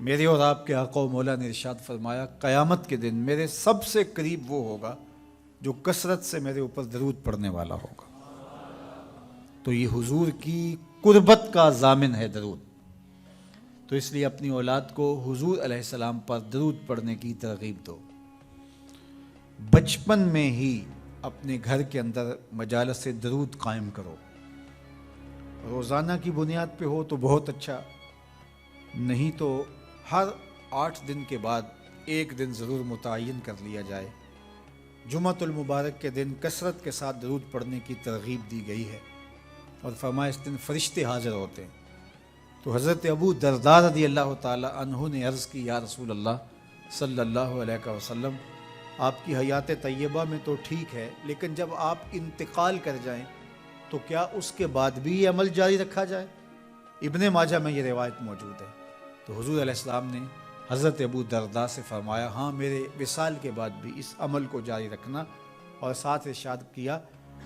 میرے اور آپ کے آقا و مولا نے ارشاد فرمایا قیامت کے دن میرے سب سے قریب وہ ہوگا جو کثرت سے میرے اوپر درود پڑھنے والا ہوگا۔ تو یہ حضور کی قربت کا ضامن ہے درود۔ تو اس لیے اپنی اولاد کو حضور علیہ السلام پر درود پڑھنے کی ترغیب دو۔ بچپن میں ہی اپنے گھر کے اندر مجالس درود قائم کرو۔ روزانہ کی بنیاد پہ ہو تو بہت اچھا، نہیں تو ہر 8 دن کے بعد ایک دن ضرور متعین کر لیا جائے۔ جمعۃ المبارک کے دن کثرت کے ساتھ درود پڑھنے کی ترغیب دی گئی ہے، اور فرمایا اس دن فرشتے حاضر ہوتے ہیں۔ تو حضرت ابو درداء رضی اللہ تعالی عنہ نے عرض کی، یا رسول اللہ صلی اللہ علیہ وسلم، آپ کی حیات طیبہ میں تو ٹھیک ہے، لیکن جب آپ انتقال کر جائیں تو کیا اس کے بعد بھی یہ عمل جاری رکھا جائے؟ ابن ماجہ میں یہ روایت موجود ہے۔ تو حضور علیہ السلام نے حضرت ابو درداء سے فرمایا، ہاں میرے وصال کے بعد بھی اس عمل کو جاری رکھنا، اور ساتھ ارشاد کیا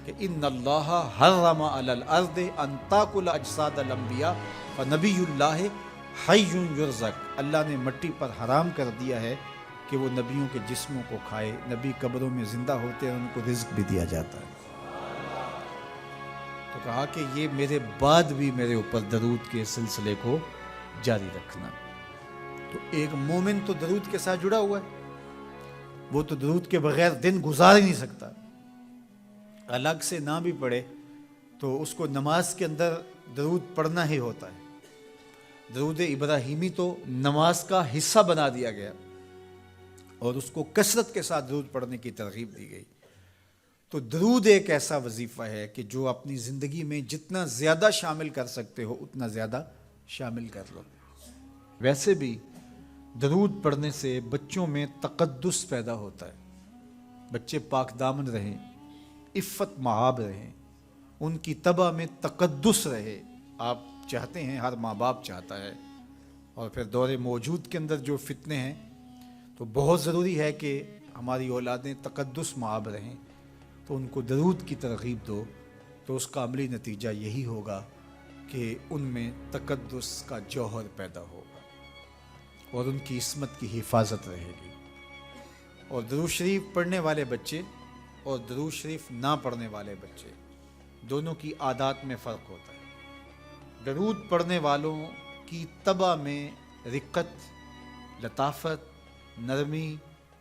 کہ ان اللہ حرم علی الارض ان تاکل اجساد الانبیاء فنبی اللہ حی یرزق، اللہ نے مٹی پر حرام کر دیا ہے کہ وہ نبیوں کے جسموں کو کھائے۔ نبی قبروں میں زندہ ہوتے ہیں، ان کو رزق بھی دیا جاتا ہے۔ تو کہا کہ یہ میرے بعد بھی میرے اوپر درود کے سلسلے کو جاری رکھنا۔ تو ایک مومن تو درود کے ساتھ جڑا ہوا ہے، وہ تو درود کے بغیر دن گزار ہی نہیں سکتا۔ الگ سے نہ بھی پڑھے تو اس کو نماز کے اندر درود پڑھنا ہی ہوتا ہے۔ درود ابراہیمی تو نماز کا حصہ بنا دیا گیا، اور اس کو کثرت کے ساتھ درود پڑھنے کی ترغیب دی گئی۔ تو درود ایک ایسا وظیفہ ہے کہ جو اپنی زندگی میں جتنا زیادہ شامل کر سکتے ہو اتنا زیادہ شامل کر لو۔ ویسے بھی درود پڑھنے سے بچوں میں تقدس پیدا ہوتا ہے، بچے پاک دامن رہیں، عفت مآب رہیں، ان کی طبع میں تقدس رہے۔ آپ چاہتے ہیں، ہر ماں باپ چاہتا ہے، اور پھر دور موجود کے اندر جو فتنے ہیں تو بہت ضروری ہے کہ ہماری اولادیں تقدس مآب رہیں۔ تو ان کو درود کی ترغیب دو، تو اس کا عملی نتیجہ یہی ہوگا کہ ان میں تقدس کا جوہر پیدا ہوگا، اور ان کی عصمت کی حفاظت رہے گی۔ اور درود شریف پڑھنے والے بچے اور درود شریف نہ پڑھنے والے بچے دونوں کی عادات میں فرق ہوتا ہے۔ درود پڑھنے والوں کی طبع میں رقت، لطافت، نرمی،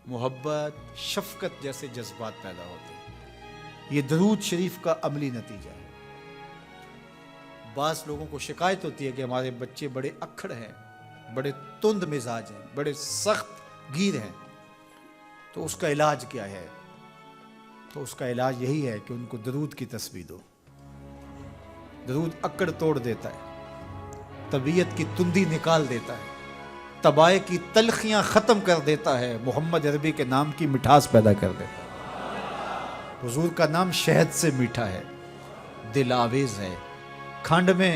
محبت، شفقت جیسے جذبات پیدا ہوتے ہیں۔ یہ درود شریف کا عملی نتیجہ ہے۔ بعض لوگوں کو شکایت ہوتی ہے کہ ہمارے بچے بڑے اکھڑ ہیں، بڑے تند مزاج ہیں، بڑے سخت گیر ہیں، تو اس کا علاج کیا ہے؟ تو اس کا علاج یہی ہے کہ ان کو درود کی تسبیح دو۔ درود اکڑ توڑ دیتا ہے، طبیعت کی تندی نکال دیتا ہے، طبائع کی تلخیاں ختم کر دیتا ہے، محمد عربی کے نام کی مٹھاس پیدا کر دیتا ہے۔ حضور کا نام شہد سے میٹھا ہے، دل آویز ہے۔ کھنڈ میں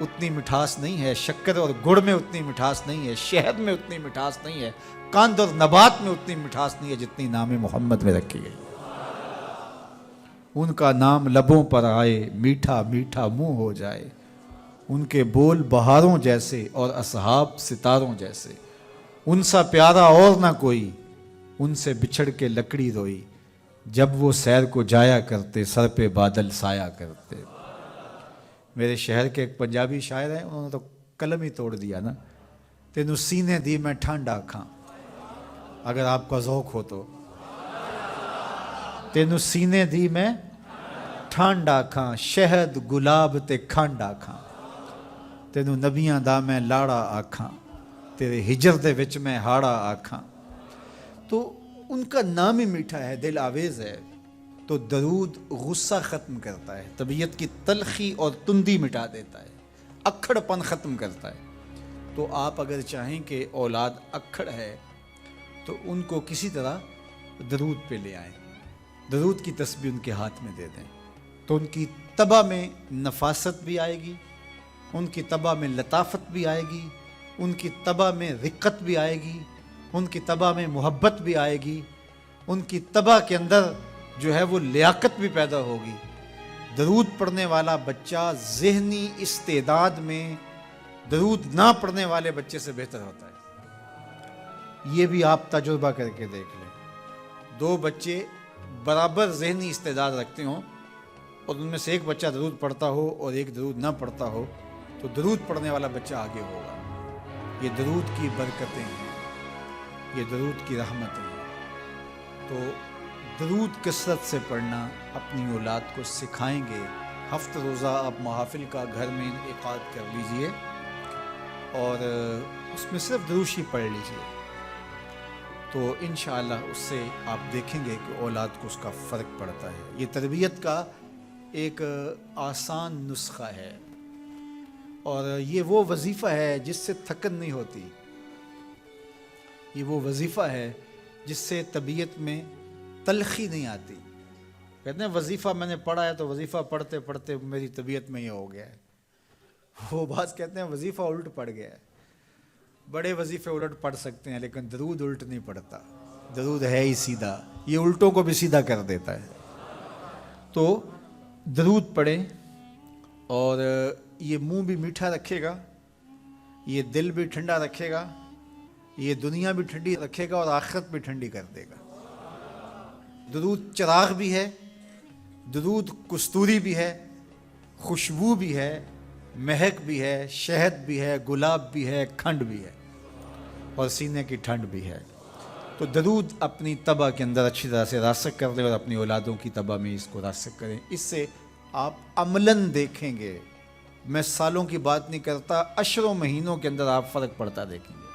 اتنی مٹھاس نہیں ہے، شکر اور گڑ میں اتنی مٹھاس نہیں ہے، شہد میں اتنی مٹھاس نہیں ہے، قند اور نبات میں اتنی مٹھاس نہیں ہے جتنی نام محمد میں رکھی گئی۔ ان کا نام لبوں پر آئے، میٹھا میٹھا منہ ہو جائے۔ ان کے بول بہاروں جیسے اور اصحاب ستاروں جیسے۔ ان سا پیارا اور نہ کوئی، ان سے بچھڑ کے لکڑی روئی۔ جب وہ سیر کو جایا کرتے، سر پہ بادل سایا کرتے۔ میرے شہر کے ایک پنجابی شاعر ہیں، انہوں نے تو قلم ہی توڑ دیا نا، تینوں سینے دی میں ٹھنڈ آکھاں۔ اگر آپ کا ذوق ہو تو تینوں سینے دی میں ٹھنڈ آکھاں، شہد گلاب تے کھنڈ آکھاں، تینوں نبیاں دا میں لاڑا آکھاں، تیرے ہجر دے وچ میں ہاڑا آکھاں۔ تو ان کا نام ہی میٹھا ہے، دل آویز ہے۔ تو درود غصہ ختم کرتا ہے، طبیعت کی تلخی اور تندی مٹا دیتا ہے، اکھڑ پن ختم کرتا ہے۔ تو آپ اگر چاہیں کہ اولاد اکھڑ ہے تو ان کو کسی طرح درود پہ لے آئیں، درود کی تسبیح ان کے ہاتھ میں دے دیں، تو ان کی طبع میں نفاست بھی آئے گی، ان کی طبع میں لطافت بھی آئے گی، ان کی طبع میں رقت بھی آئے گی، ان کی طبع میں محبت بھی آئے گی، ان کی طبع کے اندر جو ہے وہ لیاقت بھی پیدا ہوگی۔ درود پڑھنے والا بچہ ذہنی استعداد میں درود نہ پڑھنے والے بچے سے بہتر ہوتا ہے۔ یہ بھی آپ تجربہ کر کے دیکھ لیں. 2 بچے برابر ذہنی استعداد رکھتے ہوں اور ان میں سے ایک بچہ درود پڑھتا ہو اور ایک درود نہ پڑھتا ہو تو درود پڑھنے والا بچہ آگے ہوگا. یہ درود کی برکتیں ہیں, یہ درود کی رحمتیں ہیں. تو درود کثرت سے پڑھنا اپنی اولاد کو سکھائیں گے. ہفتہ روزہ آپ محافل کا گھر میں انعقاد کر لیجئے اور اس میں صرف دروشی پڑھ لیجئے, تو انشاءاللہ اس سے آپ دیکھیں گے کہ اولاد کو اس کا فرق پڑتا ہے. یہ تربیت کا ایک آسان نسخہ ہے اور یہ وہ وظیفہ ہے جس سے تھکن نہیں ہوتی. یہ وہ وظیفہ ہے جس سے طبیعت میں تلخی نہیں آتی. کہتے ہیں وظیفہ میں نے پڑھا ہے تو وظیفہ پڑھتے پڑھتے میری طبیعت میں یہ ہو گیا ہے. وہ بعض کہتے ہیں وظیفہ الٹ پڑ گیا ہے. بڑے وظیفے الٹ پڑھ سکتے ہیں لیکن درود الٹ نہیں پڑتا. درود ہے ہی سیدھا, یہ الٹوں کو بھی سیدھا کر دیتا ہے. تو درود پڑھیں اور یہ منہ بھی میٹھا رکھے گا, یہ دل بھی ٹھنڈا رکھے گا, یہ دنیا بھی ٹھنڈی رکھے گا اور آخرت بھی ٹھنڈی کر دے گا. درود چراغ بھی ہے, درود کستوری بھی ہے, خوشبو بھی ہے, مہک بھی ہے, شہد بھی ہے, گلاب بھی ہے, کھنڈ بھی ہے اور سینے کی ٹھنڈ بھی ہے. تو درود اپنی طبع کے اندر اچھی طرح سے راسخ کر لیں اور اپنی اولادوں کی طبع میں اس کو راسخ کریں. اس سے آپ عملاً دیکھیں گے, میں سالوں کی بات نہیں کرتا, اشروں مہینوں کے اندر آپ فرق پڑتا دیکھیں گے.